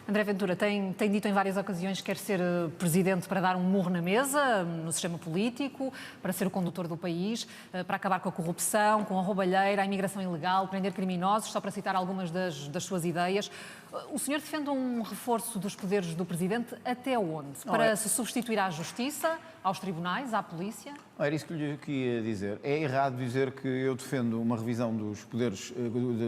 André Ventura tem dito em várias ocasiões que quer ser presidente para dar um murro na mesa no sistema político, para ser o condutor do país, para acabar com a corrupção, com a roubalheira, a imigração ilegal, prender criminosos, só para citar algumas das suas ideias. O senhor defende um reforço dos poderes do presidente até onde? Para se substituir à justiça, aos tribunais, à polícia? Era isso que lhe queria dizer. É errado dizer que eu defendo uma revisão dos poderes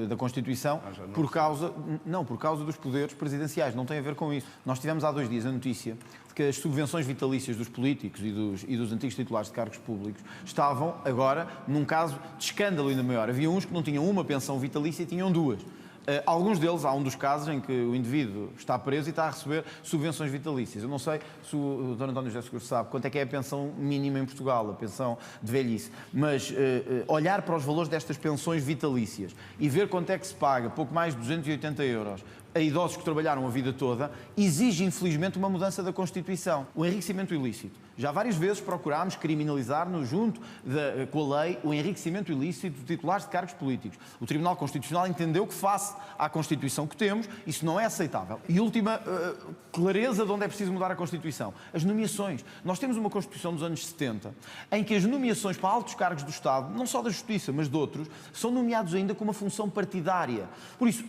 da Constituição por causa dos poderes presidenciais. Não tem a ver com isso. Nós tivemos há 2 dias a notícia de que as subvenções vitalícias dos políticos e dos antigos titulares de cargos públicos estavam agora num caso de escândalo ainda maior. Havia uns que não tinham uma pensão vitalícia e tinham 2. Alguns deles, há um dos casos em que o indivíduo está preso e está a receber subvenções vitalícias. Eu não sei se o Dr. António José Seguro sabe quanto é que é a pensão mínima em Portugal, a pensão de velhice, mas olhar para os valores destas pensões vitalícias e ver quanto é que se paga, pouco mais de 280 euros, a idosos que trabalharam a vida toda, exige infelizmente uma mudança da Constituição. O enriquecimento ilícito. Já várias vezes procurámos criminalizar-nos junto com a lei o enriquecimento ilícito de titulares de cargos políticos. O Tribunal Constitucional entendeu que face à Constituição que temos, isso não é aceitável. E última clareza de onde é preciso mudar a Constituição. As nomeações. Nós temos uma Constituição dos anos 70 em que as nomeações para altos cargos do Estado, não só da Justiça, mas de outros, são nomeados ainda com uma função partidária. Por isso,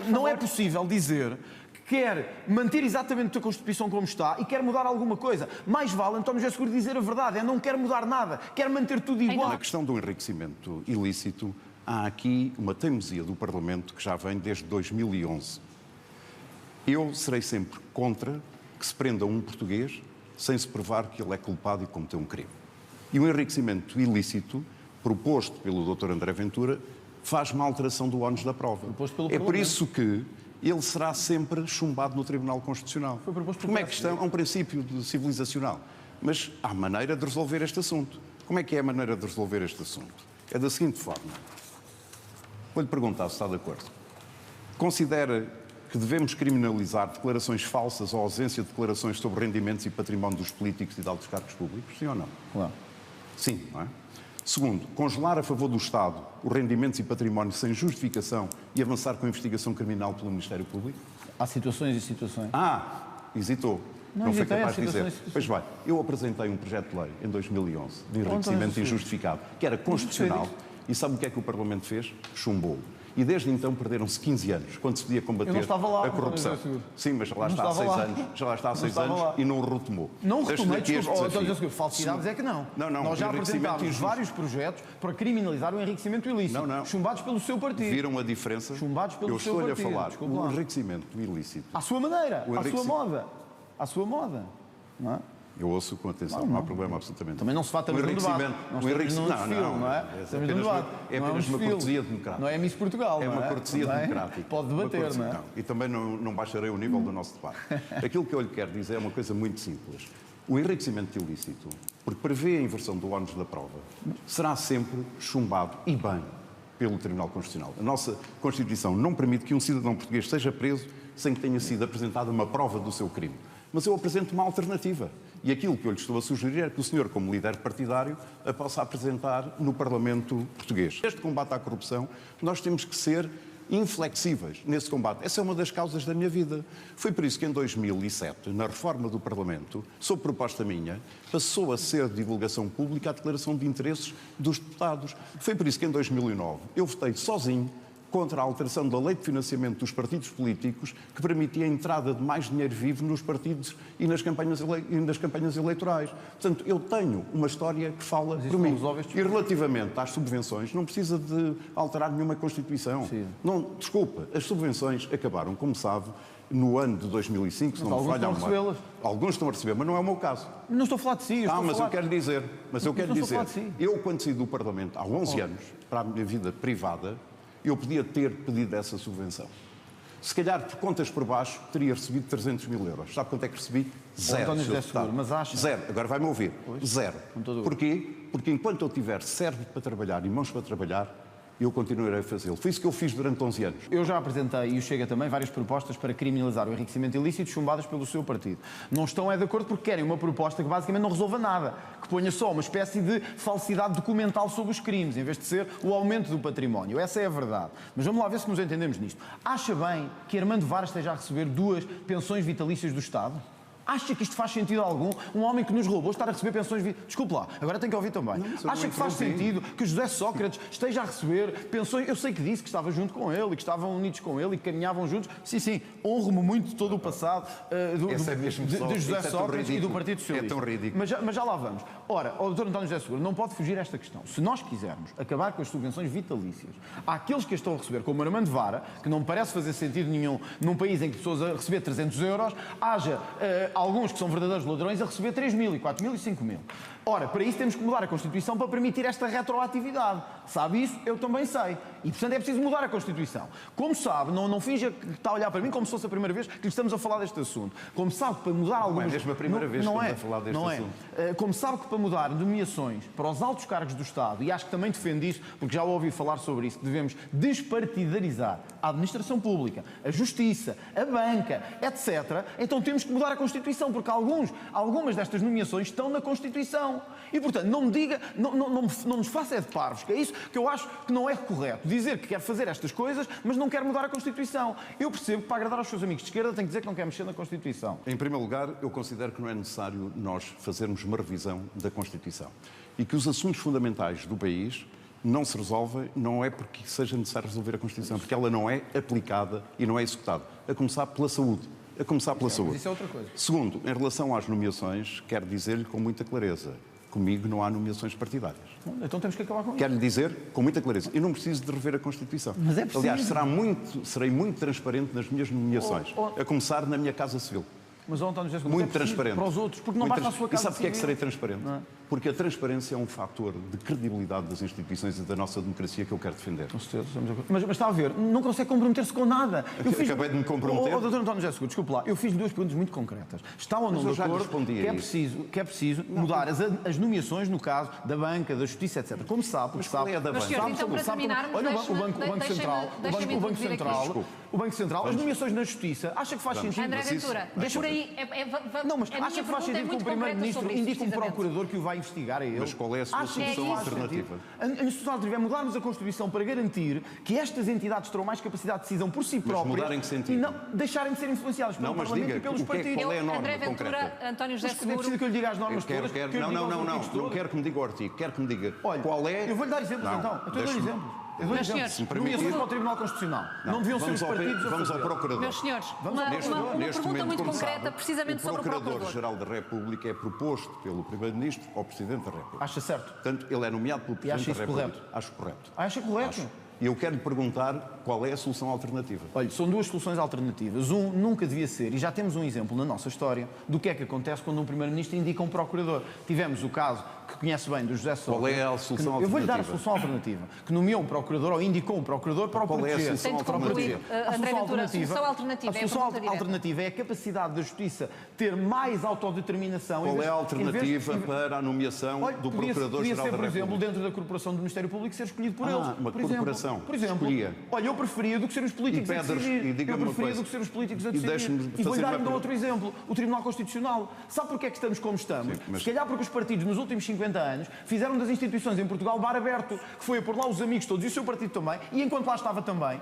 não é possível dizer que quer manter exatamente a Constituição como está e quer mudar alguma coisa. Mais vale António José Seguro dizer a verdade, não quer mudar nada, quer manter tudo igual. Na questão do enriquecimento ilícito, há aqui uma teimosia do Parlamento que já vem desde 2011. Eu serei sempre contra que se prenda um português sem se provar que ele é culpado e cometeu um crime. E o enriquecimento ilícito, proposto pelo Dr. André Ventura, faz uma alteração do ónus da prova. É por isso que ele será sempre chumbado no Tribunal Constitucional. Como é que é um princípio civilizacional? Mas há maneira de resolver este assunto. Como é que é a maneira de resolver este assunto? É da seguinte forma. Vou-lhe perguntar se está de acordo. Considera que devemos criminalizar declarações falsas ou ausência de declarações sobre rendimentos e património dos políticos e de altos cargos públicos? Sim ou não? Claro. Sim, não é? Segundo, congelar a favor do Estado os rendimentos e património sem justificação e avançar com a investigação criminal pelo Ministério Público? Há situações e situações. Hesitou. Não foi capaz de dizer. Pois bem, eu apresentei um projeto de lei em 2011 de enriquecimento injustificado, que era constitucional, e sabe o que é que o Parlamento fez? Chumbou. E desde então perderam-se 15 anos, quando se podia combater a corrupção. Sim, mas já lá está há 6 anos. Já lá está há 6 anos e não o retomou. Não retomei, desculpa, falsidades é que não. Nós já apresentámos vários projetos para criminalizar o enriquecimento ilícito, chumbados pelo seu partido. Viram a diferença? Chumbados pelo seu partido. Eu estou-lhe a falar, o enriquecimento ilícito. À sua maneira, à sua moda. À sua moda, não é? Eu ouço com atenção, não há problema absolutamente. Também não se fata no debate. Não é? É apenas uma cortesia democrática. Não é Miss Portugal, é? É uma cortesia democrática. Pode debater, não é? E também não baixarei o nível do nosso debate. Aquilo que eu lhe quero dizer é uma coisa muito simples. O enriquecimento ilícito, porque prevê a inversão do ónus da prova, será sempre chumbado, e bem, pelo Tribunal Constitucional. A nossa Constituição não permite que um cidadão português seja preso sem que tenha sido apresentada uma prova do seu crime. Mas eu apresento uma alternativa. E aquilo que eu lhe estou a sugerir é que o senhor, como líder partidário, a possa apresentar no Parlamento português. Este combate à corrupção, nós temos que ser inflexíveis nesse combate. Essa é uma das causas da minha vida. Foi por isso que em 2007, na reforma do Parlamento, sob proposta minha, passou a ser de divulgação pública a declaração de interesses dos deputados. Foi por isso que em 2009 eu votei sozinho contra a alteração da lei de financiamento dos partidos políticos que permitia a entrada de mais dinheiro vivo nos partidos e nas campanhas eleitorais. Portanto, eu tenho uma história que fala por mim. E relativamente às subvenções, não precisa de alterar nenhuma Constituição. Não, desculpa, as subvenções acabaram, como sabe, no ano de 2005, se não me falha a memória. Alguns estão a receber, mas não é o meu caso. Não estou a falar de si. Eu quero dizer, eu quando saí do Parlamento há 11 anos, para a minha vida privada, eu podia ter pedido essa subvenção. Se calhar, por contas por baixo, teria recebido 300 mil euros. Sabe quanto é que recebi? Zero. Mas acha... Zero. Agora vai-me ouvir. Zero. Porquê? Porque enquanto eu tiver cérebro para trabalhar e mãos para trabalhar, eu continuarei a fazê-lo. Foi isso que eu fiz durante 11 anos. Eu já apresentei, e o Chega também, várias propostas para criminalizar o enriquecimento ilícito chumbadas pelo seu partido. Não estão de acordo porque querem uma proposta que basicamente não resolva nada, que ponha só uma espécie de falsidade documental sobre os crimes, em vez de ser o aumento do património. Essa é a verdade. Mas vamos lá ver se nos entendemos nisto. Acha bem que Armando Vara esteja a receber 2 pensões vitalícias do Estado? Acha que isto faz sentido algum? Um homem que nos roubou estar a receber pensões... Desculpe lá, agora tenho que ouvir também. Acha que faz sentido que José Sócrates esteja a receber pensões... Eu sei que disse que estava junto com ele e que estavam unidos com ele e que caminhavam juntos. Sim, sim, honro-me muito de todo o passado de José Sócrates e do Partido Socialista. É tão ridículo. Mas já lá vamos. Ora, o Dr. António José Seguro não pode fugir a esta questão. Se nós quisermos acabar com as subvenções vitalícias àqueles que as estão a receber, como Armando Vara, que não me parece fazer sentido nenhum num país em que pessoas a receber 300 euros, haja alguns que são verdadeiros ladrões a receber 3.000, 4.000 e 5.000. Ora, para isso temos que mudar a Constituição para permitir esta retroatividade. Sabe isso? Eu também sei. E, portanto, é preciso mudar a Constituição. Como sabe, não finja que está a olhar para mim como se fosse a primeira vez que lhe estamos a falar deste assunto. Como sabe que para mudar alguns... Não é mesmo a primeira vez que estamos a falar deste assunto. Como sabe que para mudar nomeações para os altos cargos do Estado, e acho que também defende isso, porque já ouvi falar sobre isso, que devemos despartidarizar a administração pública, a justiça, a banca, etc., então temos que mudar a Constituição, porque algumas destas nomeações estão na Constituição. E, portanto, não me diga, não nos faça de parvos, que é isso que eu acho que não é correto. Dizer que quer fazer estas coisas, mas não quer mudar a Constituição. Eu percebo que para agradar aos seus amigos de esquerda tem que dizer que não quer mexer na Constituição. Em primeiro lugar, eu considero que não é necessário nós fazermos uma revisão da Constituição. E que os assuntos fundamentais do país não se resolvem, não é porque seja necessário resolver a Constituição, porque ela não é aplicada e não é executada. A começar pela saúde. A começar pela saúde. Isso é outra coisa. Segundo, em relação às nomeações, quero dizer-lhe com muita clareza, comigo não há nomeações partidárias. Então temos que acabar com isso. Quero lhe dizer com muita clareza, eu não preciso de rever a Constituição. Mas é preciso. Aliás, serei muito transparente nas minhas nomeações, a começar na minha Casa Civil. Mas, António José, Muito transparente. Para os outros, porque não basta a sua casa. E sabe porque é que civil? serei transparente? Porque a transparência é um fator de credibilidade das instituições e da nossa democracia que eu quero defender. Com certeza, mas está a ver, não consegue comprometer-se com nada. Acabei de me comprometer. Doutor António José Seguro, desculpe lá, eu fiz 2 perguntas muito concretas. Está ou não de acordo que é preciso mudar as nomeações, no caso, da banca, da justiça, etc. Como sabe, porque sabe... é da banca? Então, para terminarmos, olha, o Banco Central, as nomeações na justiça, acha que faz sentido? André Ventura, por aí... Não, mas acha que faz sentido que o Primeiro-Ministro indique um procurador que o vai investigar a ele? Mas qual é a sua solução alternativa? A solução alternativa é mudarmos a Constituição para garantir que estas entidades terão mais capacidade de decisão por si próprias. Mudar em que sentido? E não deixarem de ser influenciadas pelo Parlamento e pelos partidos. Qual é a norma André Ventura, concreta? António José É Seguro... preciso que eu lhe diga as normas todas? Não quero que me diga o artigo, quero que me diga qual é... Eu vou-lhe dar exemplos então. Eu dou exemplos. Nomeações para o Tribunal Constitucional. Não deviam ser os partidos a Vamos ao Procurador. Meus senhores, uma pergunta muito concreta, precisamente sobre o Procurador. O Procurador-Geral da República é proposto pelo Primeiro-Ministro ao Presidente da República. Acha certo? Portanto, ele é nomeado pelo Presidente da República. Correto? Acho correto. Acha correto? E eu quero lhe perguntar qual é a solução alternativa. Olha, são 2 soluções alternativas. Nunca devia ser, e já temos um exemplo na nossa história, do que é que acontece quando um Primeiro-Ministro indica um Procurador. Tivemos o caso que conhece bem do José Sócrates. Qual é a solução alternativa? Eu vou-lhe dar a solução alternativa. Que nomeou um Procurador ou indicou um Procurador para o proteger. Qual é a solução alternativa? André Ventura, a solução alternativa. A solução alternativa é a capacidade da Justiça ter mais autodeterminação. Qual é a alternativa para a nomeação do Procurador-Geral da República? Podia ser, por exemplo, dentro da corporação do Ministério Público, ser escolhido por eles. Uma corporação. Por exemplo, olha, eu preferia do que ser os políticos a decidir. Eu preferia do que ser os políticos a decidir. E vou-lhe dar ainda outro exemplo. O Tribunal Constitucional. Sabe porque é que estamos como estamos? Se calhar porque os partidos, nos últimos 50 anos, fizeram das instituições em Portugal bar aberto, que foi a pôr lá os amigos todos e o seu partido também, e enquanto lá estava também,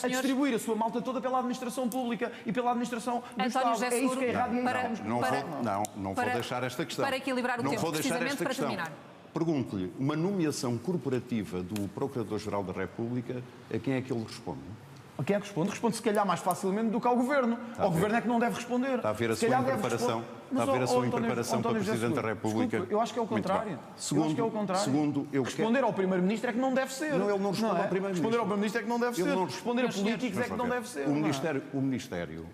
a distribuir a sua malta toda pela administração pública e pela administração do Estado. É isso que é errado e não vou deixar esta questão. Para equilibrar o tempo, precisamente para terminar. Pergunto-lhe, uma nomeação corporativa do Procurador-Geral da República, a quem é que ele responde? A quem é que responde? Responde se calhar mais facilmente do que ao Governo. Ao Governo é que não deve responder. Está a ver a sua impreparação? Está a ver a sua impreparação para Presidente da República? Desculpa, eu acho que é o contrário. Segundo, responder ao Primeiro-Ministro é que não deve ser. Não, ele não responde ao Primeiro-Ministro. Responder ao Primeiro-Ministro é que não deve ser. Responder a políticos é que não deve ser. O Ministério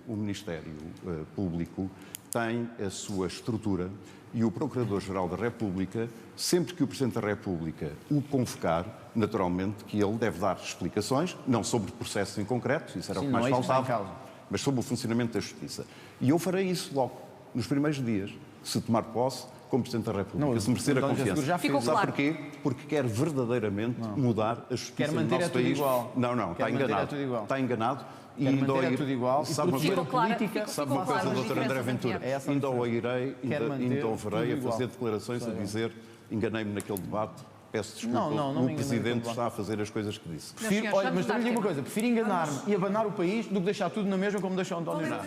Público tem a sua estrutura e o Procurador-Geral da República, sempre que o Presidente da República o convocar, naturalmente que ele deve dar explicações, não sobre processos em concreto, isso era o que mais faltava, mas sobre o funcionamento da Justiça. E eu farei isso logo, nos primeiros dias. Se tomar posse, como Presidente da República, Não, se merecer a António José confiança. Seguro já Ficou fez. claro. Sabe porquê? Porque quer verdadeiramente mudar a justiça Quer do manter nosso tudo país. igual. Não, Quer está manter enganado. tudo igual. Está enganado. E Quer ainda manter ao ir- tudo igual e sabe uma proteger coisa, Ficou claro, política. sabe uma ficou coisa, claro as Dr. André diferenças Ventura? entre É essa a Ainda diferença. ouvirei, Quer manter ainda ouvirei tudo a igual. fazer declarações a dizer enganei-me naquele debate, peço desculpa, Não me o enganei naquele Presidente debate. está a fazer as coisas que disse. Prefiro, senhores, olha, vamos mas também dar lhe digo uma tempo. coisa, prefiro enganar-me e abanar o país do que deixar tudo na mesma como deixou António José.